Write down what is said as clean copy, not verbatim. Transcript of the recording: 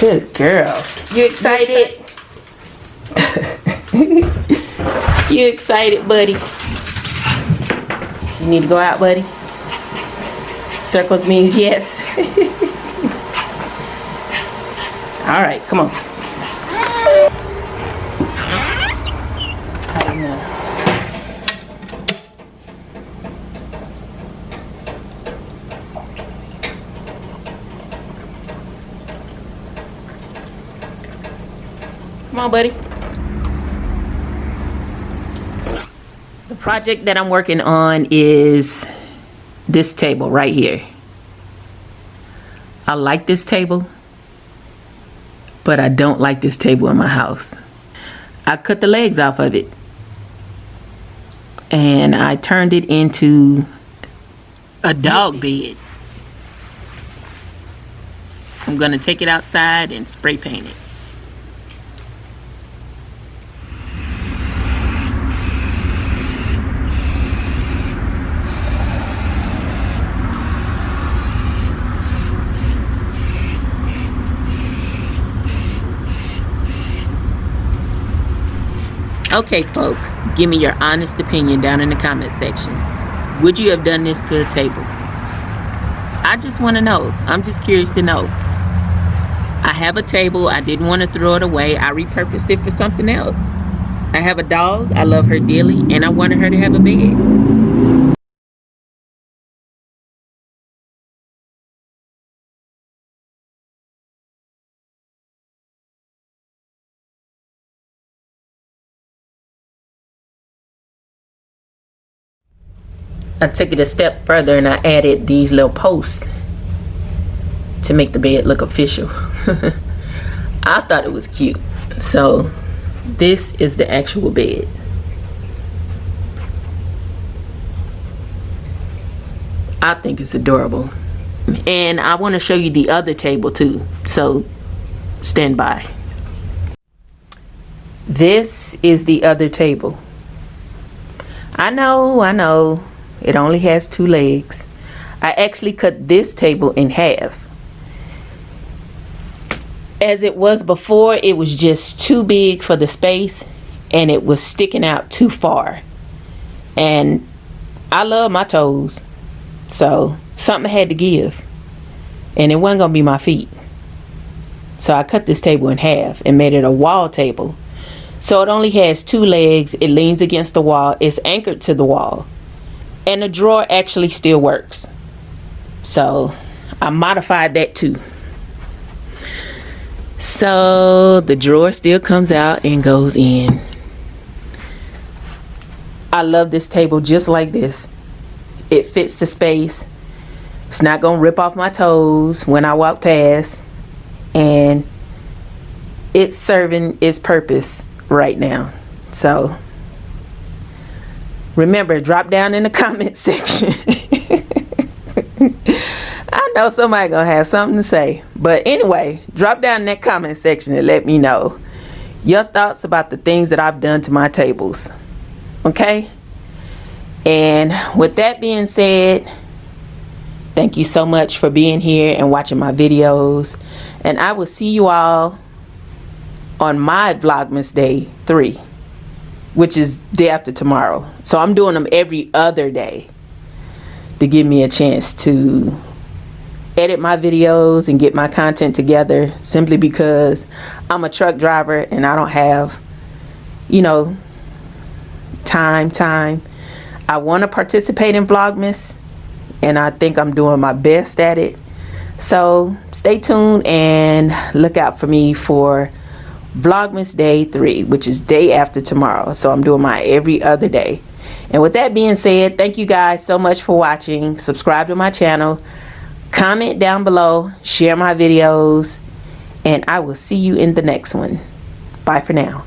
Good girl. You excited? You excited, buddy? You need to go out, buddy? Circles means yes. All right, come on. Come on, buddy. The project that I'm working on is this table right here. I like this table, but I don't like this table in my house. I cut the legs off of it and I turned it into a dog bed. I'm gonna take it outside and spray paint it. Okay, folks, give me your honest opinion down in the comment section. Would you have done this to a table? I just want to know. I'm just curious to know. I have a table. I didn't want to throw it away. I repurposed it for something else. I have a dog. I love her dearly, and I wanted her to have a bed. I took it a step further and I added these little posts to make the bed look official. I thought it was cute. So this is the actual bed. I think it's adorable. And I want to show you the other table too. So stand by. This is the other table. I know. It only has 2 legs. I actually cut this table in half. As it was before, it was just too big for the space and it was sticking out too far. And I love my toes. So something had to give. And it wasn't going to be my feet. So I cut this table in half and made it a wall table. So it only has 2 legs. It leans against the wall. It's anchored to the wall. And the drawer actually still works. So I modified that too. So the drawer still comes out and goes in. I love this table just like this. It fits the space. It's not gonna rip off my toes when I walk past. And it's serving its purpose right now. So remember, drop down in the comment section. I know somebody gonna have something to say. But anyway, drop down in that comment section and let me know your thoughts about the things that I've done to my tables. Okay? And with that being said, thank you so much for being here and watching my videos. And I will see you all on my Vlogmas Day 3. Which is day after tomorrow. So I'm doing them every other day to give me a chance to edit my videos and get my content together, simply because I'm a truck driver and I don't have, you know, time. I want to participate in Vlogmas and I think I'm doing my best at it. So stay tuned and look out for me for Vlogmas Day 3, which is day after tomorrow. So I'm doing my every other day. And with that being said, thank you guys so much for watching. Subscribe to my channel, comment down below, share my videos, and I will see you in the next one. Bye for now.